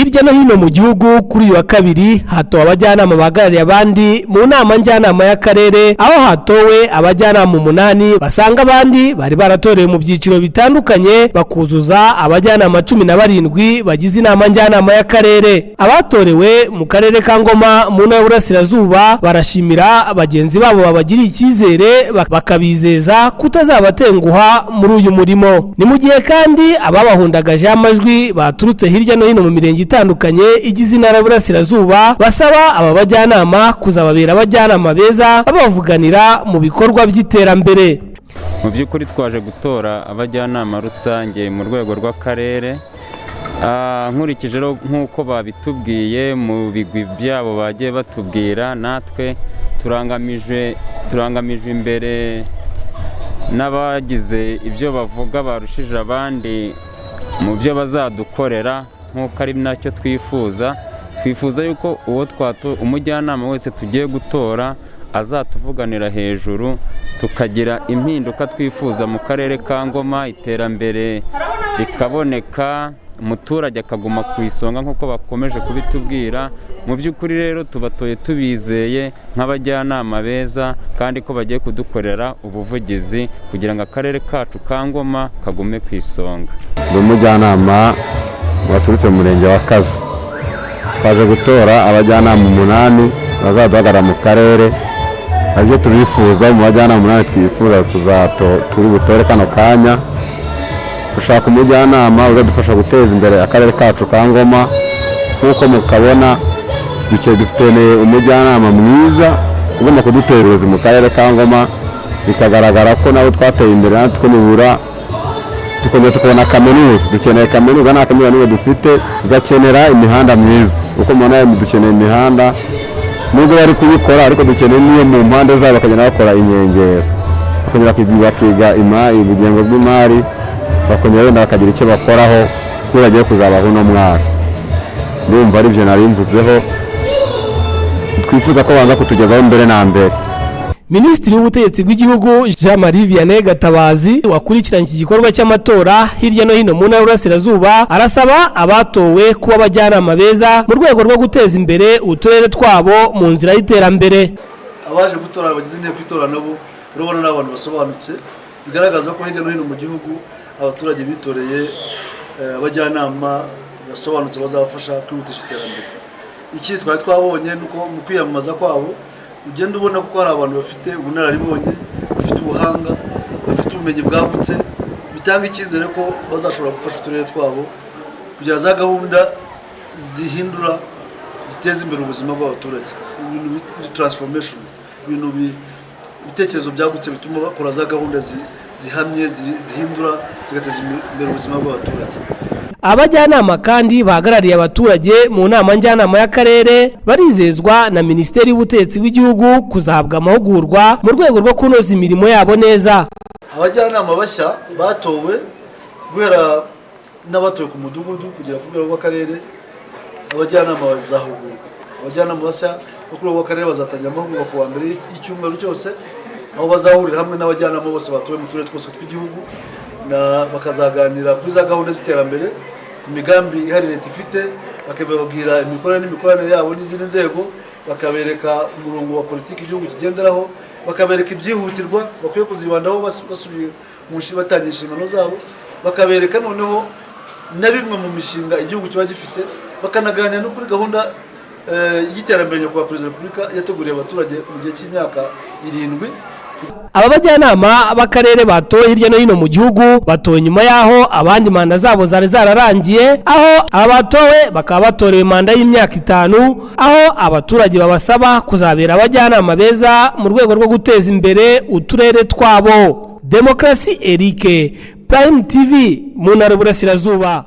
Hirya no hino mu gihugu kuri uyu wa kabiri hatowe abajyanama bahagarariye abandi mu nama njyanama y'akarere, aho hatowe abajyanama 8 basanga abandi bari baratorewe mu byiciro bitandukanye bakuzuza abajyanama 17 bagize inama njyanama y'akarere. Abatorewe mu karere ka Ngoma mu ntara y'Uburasirazuba barashimira bagenzi babo babagiriye icyizere bakabizeza kutazabatenguha muri uyu murimo. Ni mu gihe kandi ababahundagaje amajwi baturutse hirya no hino mu mirenge itandukanye igize intara y'Uburasirazuba basaba aba bajyanama kuzababera abajyanama beza babavuganira mu bikorwa by'iterambere. Mu by'ukuri twaje gutora abajyanama rusange mu rwego rw'akarere. Nkurikije nk'uko babitubwiye mu bigwi byabo bagiye batubwira, natwe turangamije imbere n'abagize ibyo bavuga barushije abandi mu byo bazadukorera, nk'uko ari nacyo twifuza yuko umujyanama wese tugiye gutora azatuvuganira hejuru, tukagira impinduka twifuza mu karere ka Ngoma, iterambere rikaboneka, umuturage akaguma ku isonga nk'uko bakomeje kubitubwira. Mu by'ukuri rero tubatoye tubizeye nk'abajyanama beza kandi ko bagiye kudukorera ubuvugizi kugira ngo akarere kacu ka Ngoma kagume ku isonga. Umujyanama waturutse mu murenge wa Kazi, twaje gutora abajyanama 8 bazaduhagarara mu karere. Ibyo turifuza mu bajyanama 8 twifuza turi butore kano kanya, ushaka umujyanama uzadufasha guteza imbere akarere kacu ka Ngoma. Nk'uko mukabona dukeneye umujyanama mwiza ugomba kudutera ubuzima mu karere ka Ngoma, bikagaragara ko nawe twateye imbere natwe nibura tukabona kaminuza. Dukeneye kaminuza, nta kaminuza niwe dufite, tugakenera imihanda myiza. Uko mubona dukeneye imihanda, nubwo bari kubikora ariko dukeneye niyo mu mpande zabo bakagenda bakora inkengero, bakongera bakiga ubugengo bw'imari, bakongera wenda bakagira icyo bakoraho kuko bagiye kuzabaho uno mwaka. Ndumva ari byo nari mvuzeho, twifuza ko baza kutugezaho mbere na mbere. Minisitiri w'ubutegetsi bw'igihugu Jean-Marie Vianney Gatabazi wakurikiranye iki gikorwa cy'amatora hirya no hino mu ntara y'Uburasirazuba arasaba abatowe kuba abajyanama beza mu rwego rwo guteza imbere uturere twabo mu nzira y'iterambere. Abaje gutora abagize inteko itora nabo urabona n'abantu basobanutse, bigaragaza ko hirya no hino mu gihugu abaturage bitoreye abajyanama basobanutse bazabafasha kwihutisha iterambere. Iki twari twabonye nuko mu kwiyamamaza kwabo ugenda ubona ko hari abantu bafite ubunararibonye, bafite ubuhanga, bafite ubumenyi bwagutse, bitanga icyizere ko bazashobora gufasha uturere twabo kugira za gahunda zihindura, ziteza imbere ubuzima bw'abaturage, ibintu transformation, ibintu bitekerezo byagutse bituma bakora za gahunda zihamye zihindura, zigateza imbere ubuzima bw'abaturage. Abajyanama kandi bahagarariye abaturage mu nama njyanama y'akarere barizezwa na Minisiteri y'ubutegetsi bw'igihugu kuzahabwa amahugurwa mu rwego rwo kunoza imirimo yabo neza. Abajyanama bashya batowe guhera n'abatowe ku mudugudu kugera ku rwego rw'akarere, abajyanama bazahugurwa. Abajyanama bashya ku rwego rw'akarere bazatangira amahugurwa ku wa mbere y'icyumweru cyose, aho bazahurira hamwe n'abajyanama bose batowe mu turere twose tw'igihugu, bakazaganira kuri za gahunda z'iterambere, ku migambi ihari leta ifite, bakababwira n'imikoranire yabo n'izindi nzego, bakabereka umurongo wa politiki igihugu kigenderaho, bakabereka ibyihutirwa bakwiye kuzibandaho basubiye mu batangiye inshingano zabo, bakabereka noneho na bimwe mu mishinga igihugu kiba gifite, bakanaganira no kuri gahunda y'iterambere nyakubahwa Perezida wa Repubulika yateguriye abaturage mu gihe cy'imyaka 7. Aba bajyanama b'akarere batowe hirya no hino mu gihugu batowe nyuma yaho abandi manda zabo zari zararangiye, aho abatowe bakaba batorewe manda y'imyaka 5, aho abaturage babasaba kuzabera abajyanama beza mu rwego rwo guteza imbere uturere twabo. Demokrasi Eric, Prime TV mu ntara y'Uburasirazuba.